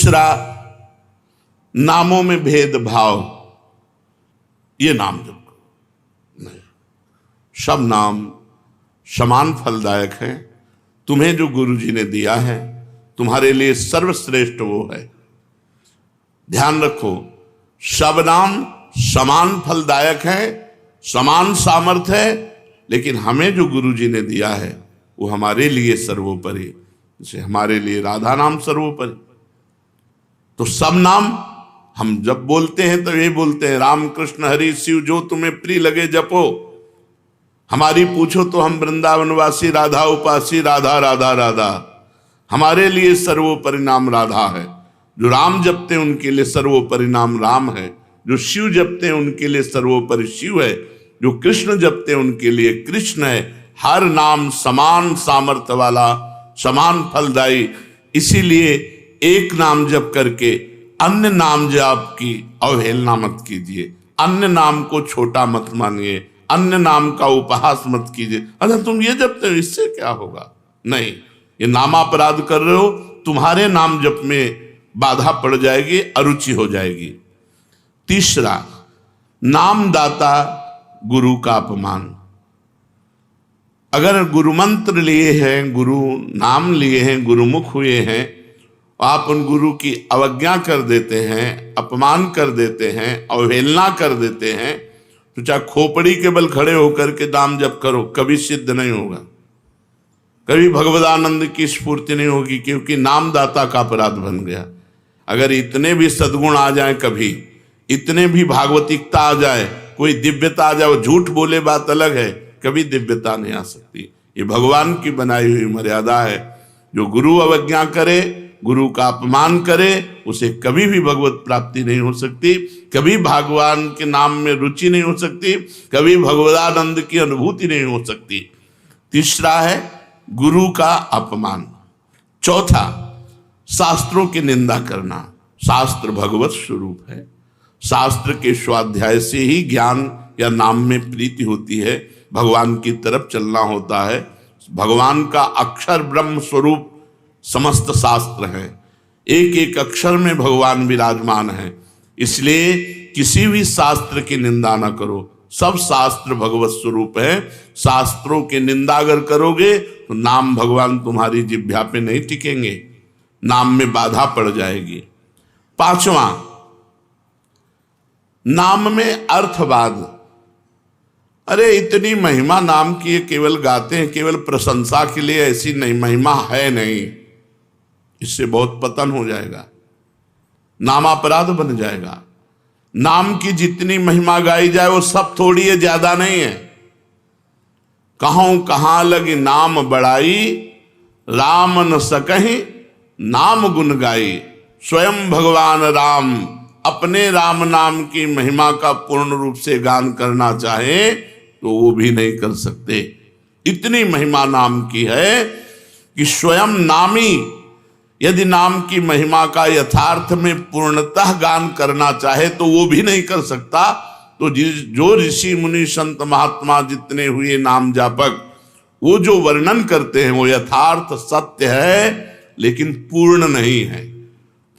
दूसरा, नामों में भेदभाव, ये नाम जप नहीं, सब नाम समान फलदायक हैं। तुम्हें जो गुरु जी ने दिया है तुम्हारे लिए सर्वश्रेष्ठ वो है। ध्यान रखो, सब नाम समान फलदायक है, समान सामर्थ्य है, लेकिन हमें जो गुरु जी ने दिया है वो हमारे लिए सर्वोपरि। जैसे हमारे लिए राधा नाम सर्वोपरि, तो सब नाम हम जब बोलते हैं तो ये बोलते हैं राम कृष्ण हरि शिव जो तुम्हें प्रिय लगे जपो। हमारी पूछो तो हम वृंदावनवासी राधा उपासी राधा राधा राधा। हमारे लिए सर्वोपरि नाम राधा है। जो राम जपते हैं उनके लिए सर्वोपरि नाम राम है। जो शिव जपते हैं उनके लिए सर्वोपरि शिव है। जो कृष्ण जपते हैं उनके लिए कृष्ण है। हर नाम समान सामर्थ्य वाला, समान फलदायी। इसीलिए एक नाम जप करके अन्य नाम जाप की अवहेलना मत कीजिए, अन्य नाम को छोटा मत मानिए, अन्य नाम का उपहास मत कीजिए। अच्छा तुम ये जपते हो इससे क्या होगा? नहीं, ये नामापराध कर रहे हो, तुम्हारे नाम जप में बाधा पड़ जाएगी, अरुचि हो जाएगी। तीसरा, नामदाता गुरु का अपमान। अगर गुरु मंत्र लिए हैं, गुरु नाम लिए हैं, गुरुमुख हुए हैं, आप उन गुरु की अवज्ञा कर देते हैं, अपमान कर देते हैं, अवहेलना कर देते हैं, तो चाहे खोपड़ी के बल खड़े होकर के नाम जप करो, कभी सिद्ध नहीं होगा, कभी भगवदानंद की स्फूर्ति नहीं होगी, क्योंकि नामदाता का अपराध बन गया। अगर इतने भी सद्गुण आ जाए, कभी इतने भी भागवतिकता आ जाए, कोई दिव्यता आ जाए, झूठ बोले बात अलग है, कभी दिव्यता नहीं आ सकती। ये भगवान की बनाई हुई मर्यादा है। जो गुरु अवज्ञा करे, गुरु का अपमान करे, उसे कभी भी भगवत प्राप्ति नहीं हो सकती, कभी भगवान के नाम में रुचि नहीं हो सकती, कभी भगवदानंद की अनुभूति नहीं हो सकती। तीसरा है गुरु का अपमान। चौथा, शास्त्रों की निंदा करना। शास्त्र भगवत स्वरूप है। शास्त्र के स्वाध्याय से ही ज्ञान या नाम में प्रीति होती है, भगवान की तरफ चलना होता है। भगवान का अक्षर ब्रह्म स्वरूप समस्त शास्त्र हैं, एक एक अक्षर में भगवान विराजमान है। इसलिए किसी भी शास्त्र की निंदा ना करो, सब शास्त्र भगवत स्वरूप है। शास्त्रों की निंदा अगर करोगे तो नाम भगवान तुम्हारी जिह्वा पे नहीं टिकेंगे, नाम में बाधा पड़ जाएगी। पांचवा, नाम में अर्थवाद। अरे इतनी महिमा नाम की, केवल गाते हैं, केवल प्रशंसा के लिए, ऐसी नहीं महिमा है नहीं। इससे बहुत पतन हो जाएगा, नामापराध बन जाएगा। नाम की जितनी महिमा गाई जाए वो सब थोड़ी है, ज्यादा नहीं है। कहूं कहां लगी नाम बड़ाई, राम न सकहीं नाम गुण गाई। स्वयं भगवान राम अपने राम नाम की महिमा का पूर्ण रूप से गान करना चाहे तो वो भी नहीं कर सकते। इतनी महिमा नाम की है कि स्वयं नामी यदि नाम की महिमा का यथार्थ में पूर्णतः गान करना चाहे तो वो भी नहीं कर सकता। तो जो ऋषि मुनि संत महात्मा जितने हुए नाम जापक, वो जो वर्णन करते हैं वो यथार्थ सत्य है, लेकिन पूर्ण नहीं है।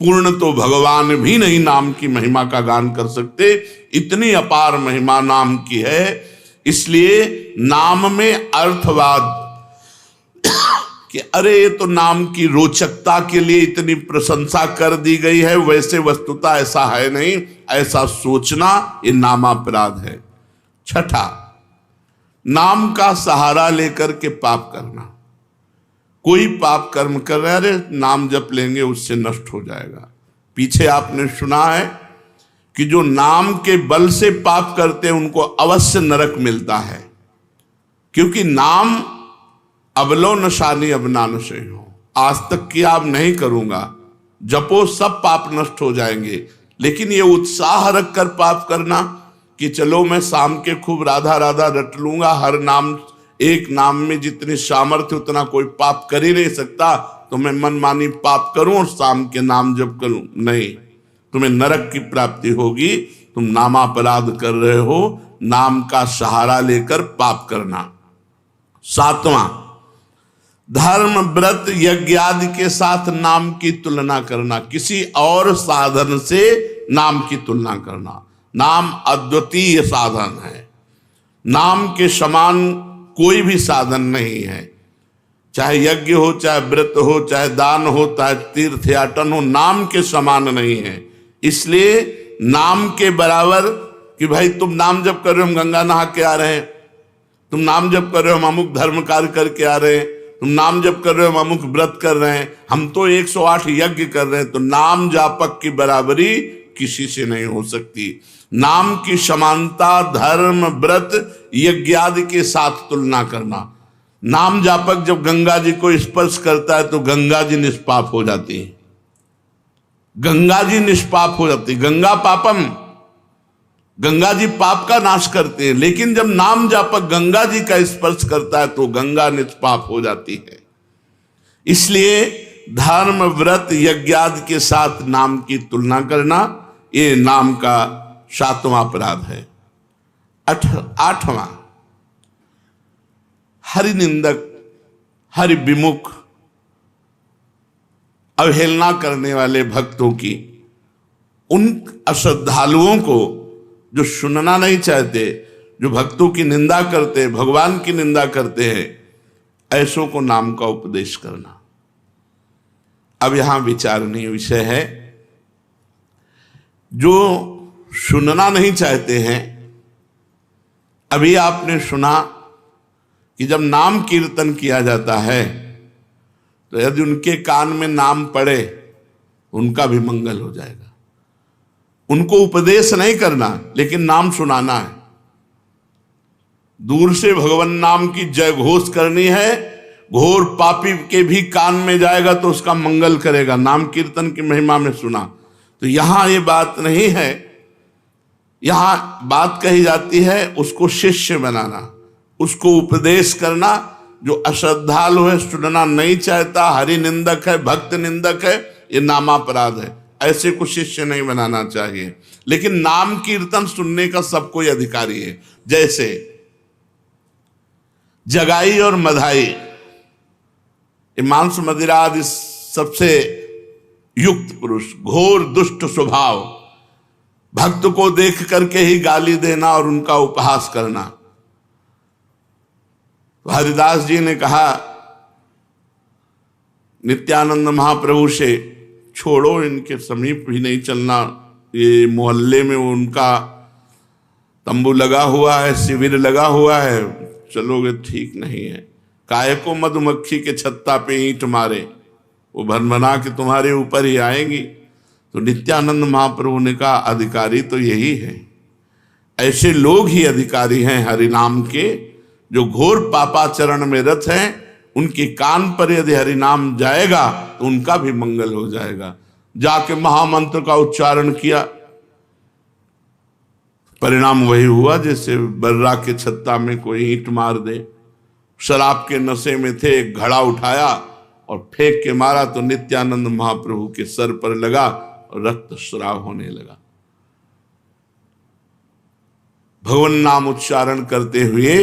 पूर्ण तो भगवान भी नहीं नाम की महिमा का गान कर सकते, इतनी अपार महिमा नाम की है। इसलिए नाम में अर्थवाद कि अरे ये तो नाम की रोचकता के लिए इतनी प्रशंसा कर दी गई है, वैसे वस्तुतः ऐसा है नहीं, ऐसा सोचना ये नामापराध है। छठा, नाम का सहारा लेकर के पाप करना। कोई पाप कर्म कर रहे, अरे नाम जप लेंगे उससे नष्ट हो जाएगा। पीछे आपने सुना है कि जो नाम के बल से पाप करते हैं उनको अवश्य नरक मिलता है, क्योंकि नाम अबलो नशानी अबना नशे हो। आज तक किया अब नहीं करूंगा, जपो सब पाप नष्ट हो जाएंगे। लेकिन ये उत्साह रख कर पाप करना कि चलो मैं शाम के खूब राधा राधा रट लूंगा, हर नाम एक नाम में जितनी सामर्थ्य उतना कोई पाप कर ही नहीं सकता, तो मैं मनमानी पाप करूं और शाम के नाम जप करूं। नहीं, तुम्हें नरक की प्राप्ति होगी। तुम नामापराध कर रहे हो, नाम का सहारा लेकर पाप करना। सातवां, धर्म व्रत यज्ञ आदि के साथ नाम की तुलना करना, किसी और साधन से नाम की तुलना करना। नाम अद्वितीय साधन है, नाम के समान कोई भी साधन नहीं है। चाहे यज्ञ हो, चाहे व्रत हो, चाहे दान हो, चाहे तीर्थ याटन हो, नाम के समान नहीं है। इसलिए नाम के बराबर कि भाई तुम नाम जप कर रहे हो, हम गंगा नहा के आ रहे हैं, तुम नाम जप कर रहे हो, हम अमुक धर्म कार्य करके आ रहे हैं, तुम नाम जप कर रहे हो, हम अमुक व्रत कर रहे हैं, हम तो 108 यज्ञ कर रहे हैं, तो नाम जापक की बराबरी किसी से नहीं हो सकती। नाम की समानता धर्म व्रत यज्ञ आदि के साथ तुलना करना। नाम जापक जब गंगा जी को स्पर्श करता है तो गंगा जी निष्पाप हो जाती है, गंगा जी निष्पाप हो जाती। गंगा पापम, गंगा जी पाप का नाश करते हैं, लेकिन जब नाम जापक गंगा जी का स्पर्श करता है तो गंगा निष्पाप हो जाती है। इसलिए धर्म व्रत यज्ञ आदि के साथ नाम की तुलना करना, ये नाम का 7वां अपराध है। 8वां, हरि निंदक, हरि विमुख, अवहेलना करने वाले भक्तों की, उन अश्रद्धालुओं को जो सुनना नहीं चाहते, जो भक्तों की निंदा करते, भगवान की निंदा करते हैं, ऐसों को नाम का उपदेश करना। अब यहां विचारणीय विषय है, जो सुनना नहीं चाहते हैं। अभी आपने सुना कि जब नाम कीर्तन किया जाता है तो यदि उनके कान में नाम पड़े उनका भी मंगल हो जाएगा। उनको उपदेश नहीं करना, लेकिन नाम सुनाना है। दूर से भगवान नाम की जय घोष करनी है, घोर पापी के भी कान में जाएगा तो उसका मंगल करेगा। नाम कीर्तन की महिमा में सुना। तो यहां ये बात नहीं है, यहां बात कही जाती है उसको शिष्य बनाना, उसको उपदेश करना। जो अश्रद्धालु है, सुनना नहीं चाहता, हरि निंदक है, भक्त निंदक है, ये नामापराध है। ऐसे को शिष्य नहीं बनाना चाहिए। लेकिन नाम कीर्तन सुनने का सब कोई अधिकारी है। जैसे जगाई और मधाई, मांस मदिरा आदि सबसे युक्त पुरुष, घोर दुष्ट स्वभाव, भक्त को देख करके ही गाली देना और उनका उपहास करना। तो हरिदास जी ने कहा नित्यानंद महाप्रभु से, छोड़ो, इनके समीप भी नहीं चलना। ये मोहल्ले में उनका तंबू लगा हुआ है, शिविर लगा हुआ है, चलोगे ठीक नहीं है। काहे को मधुमक्खी के छत्ता पे ईंट मारे, वो भनभना के तुम्हारे ऊपर ही आएंगी। तो नित्यानंद महाप्रभु ने कहा अधिकारी तो यही है, ऐसे लोग ही अधिकारी हैं हरिनाम के, जो घोर पापाचरण में रत हैं। उनके कान पर यदि हरिनाम जाएगा तो उनका भी मंगल हो जाएगा। जाके महामंत्र का उच्चारण किया, परिणाम वही हुआ जैसे बर्रा के छत्ता में कोई ईंट मार दे। शराब के नशे में थे, एक घड़ा उठाया और फेंक के मारा तो नित्यानंद महाप्रभु के सर पर लगा और रक्त स्राव होने लगा। भगवान नाम उच्चारण करते हुए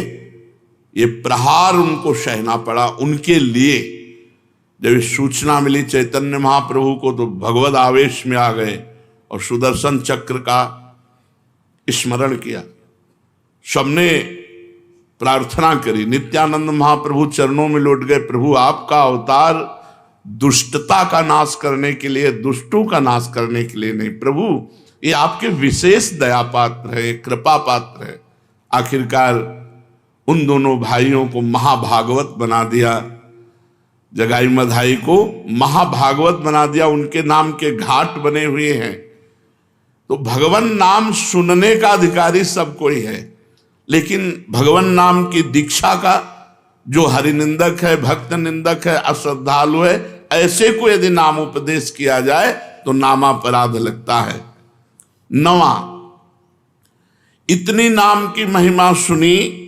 ये प्रहार उनको सहना पड़ा। उनके लिए जब सूचना मिली चैतन्य महाप्रभु को तो भगवद आवेश में आ गए और सुदर्शन चक्र का स्मरण किया। सबने प्रार्थना करी, नित्यानंद महाप्रभु चरणों में लौट गए। प्रभु आपका अवतार दुष्टता का नाश करने के लिए, दुष्टों का नाश करने के लिए नहीं। प्रभु ये आपके विशेष दया पात्र है, कृपा पात्र है। आखिरकार उन दोनों भाइयों को महाभागवत बना दिया, जगाई मधाई को महाभागवत बना दिया। उनके नाम के घाट बने हुए हैं। तो भगवान नाम सुनने का अधिकारी सब कोई है, लेकिन भगवान नाम की दीक्षा का जो हरि निंदक है, भक्त निंदक है, अश्रद्धालु है, ऐसे को यदि नाम उपदेश किया जाए तो नामापराध लगता है। 9वां, इतनी नाम की महिमा सुनी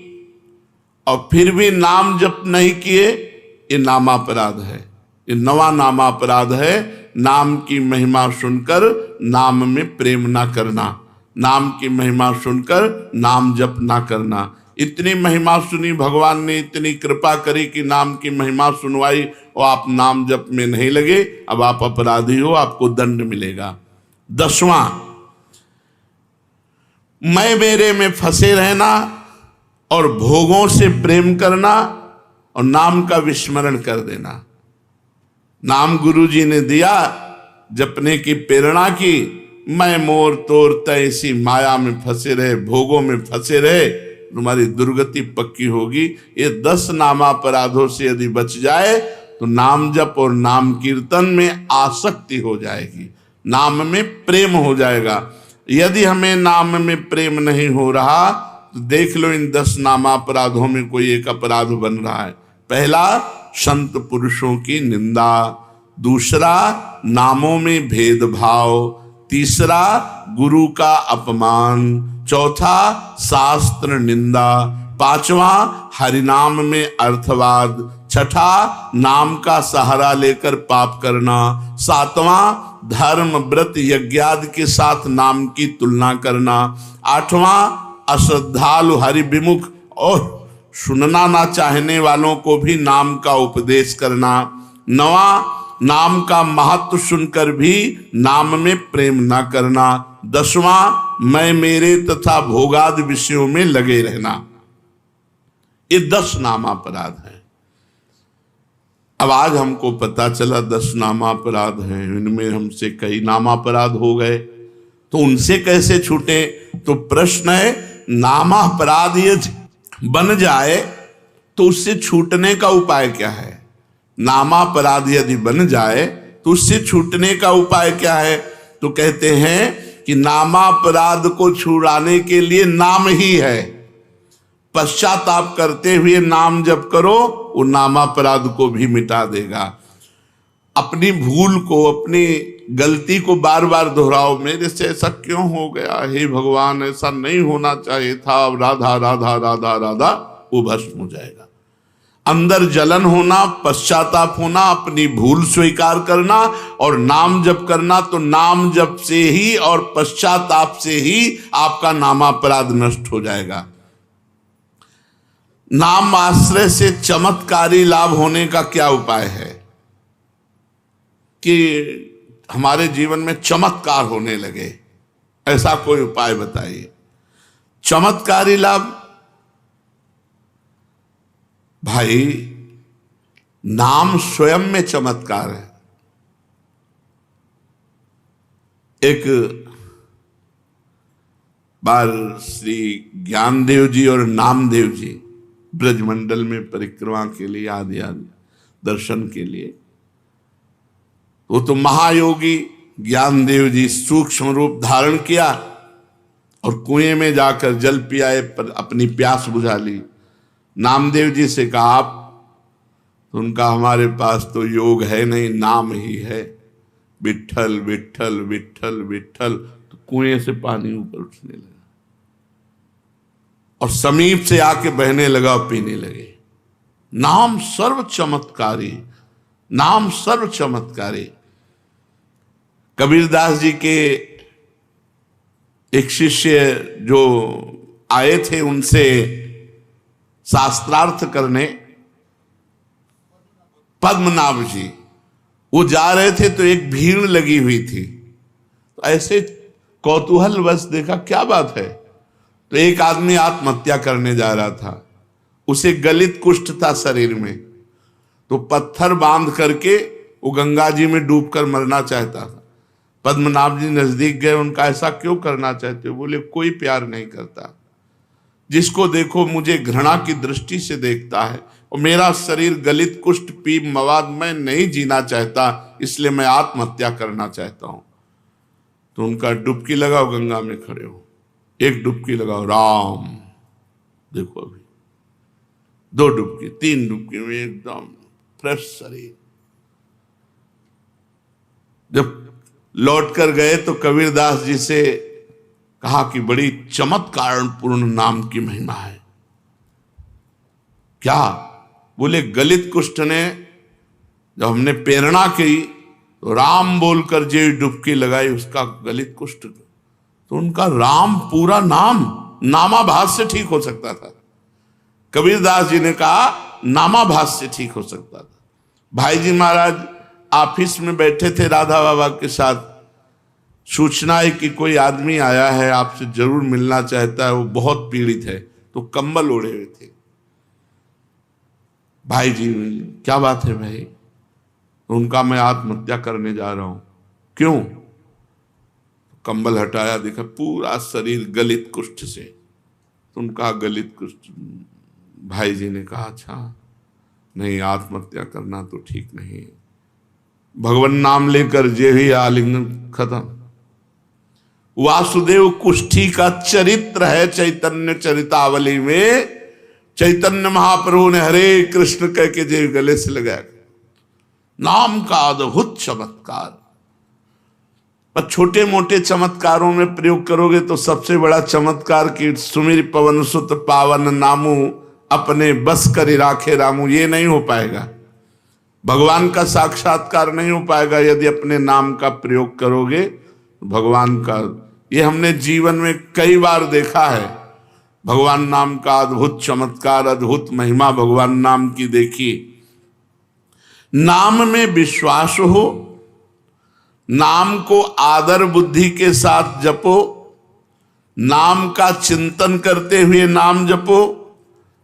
और फिर भी नाम जप नहीं किए, ये नामापराध है। ये 9वां नामापराध है। नाम की महिमा सुनकर नाम में प्रेम ना करना, नाम की महिमा सुनकर नाम जप ना करना, इतनी महिमा सुनी, भगवान ने इतनी कृपा करी कि नाम की महिमा सुनवाई और आप नाम जप में नहीं लगे, अब आप अपराधी हो, आपको दंड मिलेगा। 10वां, मैं मेरे में फंसे रहना और भोगों से प्रेम करना और नाम का विस्मरण कर देना। नाम गुरु जी ने दिया, जपने की प्रेरणा की, मैं मोर तोर तैसी माया में फंसे रहे, भोगों में फंसे रहे, तुम्हारी दुर्गति पक्की होगी। ये 10 नामापराधों से यदि बच जाए तो नाम जप और नाम कीर्तन में आसक्ति हो जाएगी, नाम में प्रेम हो जाएगा। यदि हमें नाम में प्रेम नहीं हो रहा तो देख लो इन 10 नामापराधों में कोई एक अपराध बन रहा है। पहला, संत पुरुषों की निंदा। दूसरा, नामों में भेदभाव। तीसरा, गुरु का अपमान। चौथा, शास्त्र निंदा। 5वां, हरिनाम में अर्थवाद। 6ठा, नाम का सहारा लेकर पाप करना। 7वां, धर्म व्रत यज्ञादि के साथ नाम की तुलना करना। 8वां, अश्रद्धालु हरि विमुख और सुनना ना चाहने वालों को भी नाम का उपदेश करना। 9वां, नाम का महत्व सुनकर भी नाम में प्रेम ना करना। 10वां, मैं मेरे तथा भोगादि विषयों में लगे रहना। ये 10 नामापराध हैं। अब आज हमको पता चला 10 नामापराध हैं, इनमें हमसे कई नामापराध हो गए, तो उनसे कैसे छूटे? तो प्रश्न है, नामापराध यदि बन जाए तो उससे छूटने का उपाय क्या है? नामापराध यदि बन जाए तो उससे छूटने का उपाय क्या है? तो कहते हैं कि नामापराध को छुड़ाने के लिए नाम ही है। पश्चाताप करते हुए नाम जप करो, वो नामापराध को भी मिटा देगा। अपनी भूल को, अपनी गलती को बार बार दोहराओ, मेरे से ऐसा क्यों हो गया, हे भगवान ऐसा नहीं होना चाहिए था, राधा राधा राधा राधा, वो भस्म हो जाएगा। अंदर जलन होना, पश्चाताप होना, अपनी भूल स्वीकार करना और नाम जप करना, तो नाम जप से ही और पश्चाताप से ही आपका नामापराध नष्ट हो जाएगा। नाम आश्रय से चमत्कारी लाभ होने का क्या उपाय है कि हमारे जीवन में चमत्कार होने लगे? ऐसा कोई उपाय बताइए। चमत्कारी लाभ, भाई नाम स्वयं में चमत्कार है। एक बार श्री ज्ञानदेव जी और नामदेव जी ब्रजमंडल में परिक्रमा के लिए आदि आदि दर्शन के लिए, वो तो महायोगी ज्ञानदेव जी सूक्ष्म रूप धारण किया और कुएं में जाकर जल पियाए, पर अपनी प्यास बुझा ली। नामदेव जी से कहा आप, तो उनका हमारे पास तो योग है नहीं, नाम ही है, विट्ठल विट्ठल विट्ठल विट्ठल। तो कुएं से पानी ऊपर उठने लगा और समीप से आके बहने लगा और पीने लगे। नाम सर्व चमत्कारी, नाम सर्व चमत्कारी। कबीरदास जी के एक शिष्य जो आए थे उनसे शास्त्रार्थ करने, पद्मनाभ जी, वो जा रहे थे तो एक भीड़ लगी हुई थी। तो ऐसे कौतूहलवश देखा क्या बात है, तो एक आदमी आत्महत्या करने जा रहा था। उसे गलित कुष्ठ था शरीर में, तो पत्थर बांध करके वो गंगा जी में डूबकर मरना चाहता था। पद्मनाभ जी नजदीक गए, उनका ऐसा क्यों करना चाहते हो? बोले कोई प्यार नहीं करता, जिसको देखो मुझे घृणा की दृष्टि से देखता है और मेरा शरीर गलित कुष्ठ पी मवाद, मैं नहीं जीना चाहता, इसलिए मैं आत्महत्या करना चाहता हूं। तो उनका डुबकी लगाओ, गंगा में खड़े हो, एक डुबकी लगाओ, राम, देखो अभी 2 डुबकी, 3 डुबकी में एकदम फ्रेश शरीर। जब लौट कर गए तो कबीरदास जी से कहा कि बड़ी चमत्कार पूर्ण नाम की महिमा है। क्या? बोले गलित कुष्ठ ने जब हमने प्रेरणा की तो राम बोलकर जो डुबकी लगाई, उसका गलित कुष्ठ, तो उनका राम पूरा नाम नामाभास से ठीक हो सकता था। कबीरदास जी ने कहा नामाभास से ठीक हो सकता था। भाई जी महाराज ऑफिस में बैठे थे राधा बाबा के साथ, सूचना है कि कोई आदमी आया है, आपसे जरूर मिलना चाहता है, वो बहुत पीड़ित है, तो कंबल ओढ़े हुए थे। भाई जी क्या बात है भाई? उनका मैं आत्महत्या करने जा रहा हूं। क्यों? कंबल हटाया, देखा पूरा शरीर गलित कुष्ठ से। तो उनका गलित कुष्ठ। भाई जी ने कहा अच्छा नहीं, आत्महत्या करना तो ठीक नहीं है। भगवान नाम लेकर जे ही आलिंगन खत्म। वासुदेव कुष्ठी का चरित्र है चैतन्य चरितावली में। चैतन्य महाप्रभु ने हरे कृष्ण कह के जे गले से लगाया। नाम का अद्भुत चमत्कार। पर छोटे मोटे चमत्कारों में प्रयोग करोगे तो सबसे बड़ा चमत्कार की सुमिर पवन सुत पावन नामू अपने बस करी राखे रामू, ये नहीं हो पाएगा। भगवान का साक्षात्कार नहीं हो पाएगा यदि अपने नाम का प्रयोग करोगे। भगवान का ये हमने जीवन में कई बार देखा है। भगवान नाम का अद्भुत चमत्कार, अद्भुत महिमा भगवान नाम की देखी। नाम में विश्वास हो, नाम को आदर बुद्धि के साथ जपो, नाम का चिंतन करते हुए नाम जपो,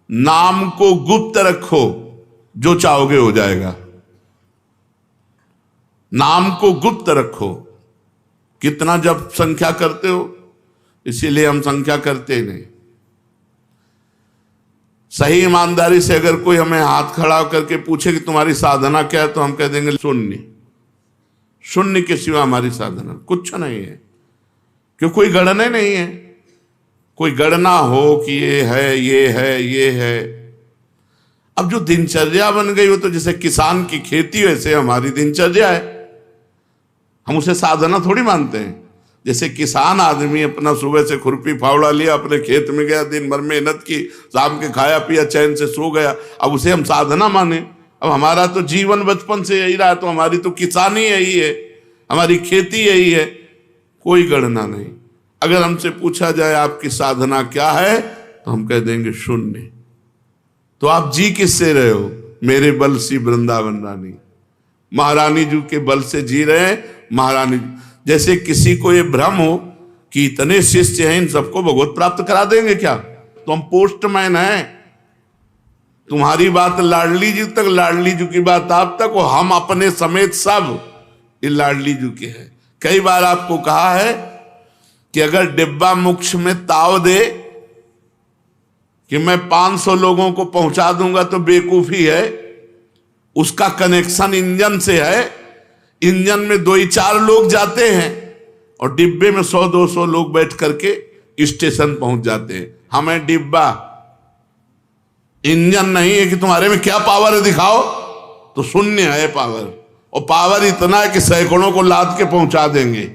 नाम को गुप्त रखो, जो चाहोगे हो जाएगा। नाम को गुप्त रखो। कितना जप संख्या करते हो? इसीलिए हम संख्या करते नहीं। सही ईमानदारी से अगर कोई हमें हाथ खड़ा करके पूछे कि तुम्हारी साधना क्या है, तो हम कह देंगे शून्य। शून्य के सिवा हमारी साधना कुछ नहीं है, क्यों कोई गणना नहीं है। कोई गणना हो कि ये है, ये है, ये है। अब जो दिनचर्या बन गई वो तो जैसे किसान की खेती वैसे हमारी दिनचर्या है। हम उसे साधना थोड़ी मानते हैं। जैसे किसान आदमी अपना सुबह से खुरपी फावड़ा लिया, अपने खेत में गया, दिन भर मेहनत की, शाम के खाया पिया, चैन से सो गया, अब उसे हम साधना माने? अब हमारा तो जीवन बचपन से यही रहा, तो हमारी तो किसानी यही है, हमारी खेती यही है। कोई गणना नहीं। अगर हमसे पूछा जाए आपकी साधना क्या है, तो हम कह देंगे शून्य। तो आप जी किससे रहे हो? मेरे बल सी वृंदावन रानी, महारानी जी के बल से जी रहे हैं। महारानी जैसे किसी को ये भ्रम हो कि इतने शिष्य हैं, इन सबको भगवत प्राप्त करा देंगे क्या? तो हम पोस्टमैन हैं। तुम्हारी बात लाडली जी तक, लाडली जी की बात आप तक, और हम अपने समेत सब ये लाडली जी के हैं। कई बार आपको कहा है कि अगर डिब्बा मोक्ष में ताव दे कि मैं 500 लोगों को पहुंचा दूंगा तो बेवकूफी है। उसका कनेक्शन इंजन से है। इंजन में 2-4 लोग जाते हैं और डिब्बे में 100-200 लोग बैठ करके स्टेशन पहुंच जाते हैं। हमें डिब्बा, इंजन नहीं है कि तुम्हारे में क्या पावर है दिखाओ, तो शून्य है पावर। और पावर इतना है कि सैकड़ों को लाद के पहुंचा देंगे।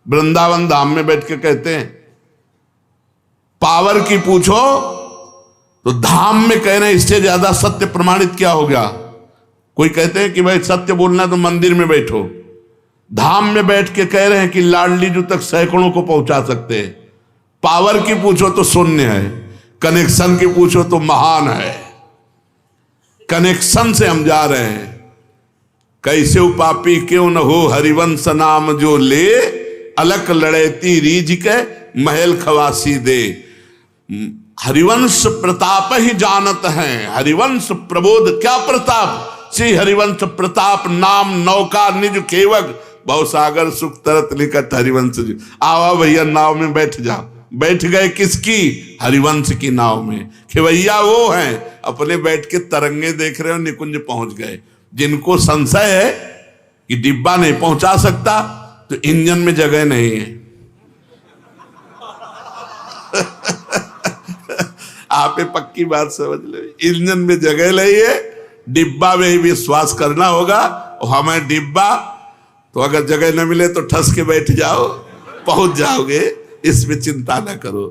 वृंदावन धाम में बैठ के कहते हैं पावर की पूछो तो धाम में कह रहे हैं इससे ज्यादा सत्य प्रमाणित क्या हो गया। कोई कहते हैं कि भाई सत्य बोलना तो मंदिर में बैठो, धाम में बैठ के कह रहे हैं कि लाडली जी तक सैकड़ों को पहुंचा सकते हैं। पावर की पूछो तो शून्य है, कनेक्शन की पूछो तो महान है। कनेक्शन से हम जा रहे हैं। कैसे उपापी क्यों न हो हरिवंश नाम जो ले, अलक लड़ेती रीझ के महल खवासी दे। हरिवंश प्रताप ही जानत हैं, हरिवंश प्रबोध क्या प्रताप। श्री हरिवंश प्रताप नाम नौका निज केवग, भवसागर सुख तरत निकट हरिवंश जी। आवा भैया नाव में बैठ जाओ। बैठ गए किसकी? हरिवंश की नाव में। खेवैया वो हैं अपने बैठ के तरंगे देख रहे हो, निकुंज पहुंच गए। जिनको संशय है कि डिब्बा नहीं पहुंचा सकता, तो इंजन में जगह नहीं है। आप ये पक्की बात समझ ले, इंजन में जगह नहीं है, डिब्बा में ही विश्वास करना होगा। और हमें डिब्बा तो अगर जगह न मिले तो ठस के बैठ जाओ, पहुंच जाओगे, इसमें चिंता न करो।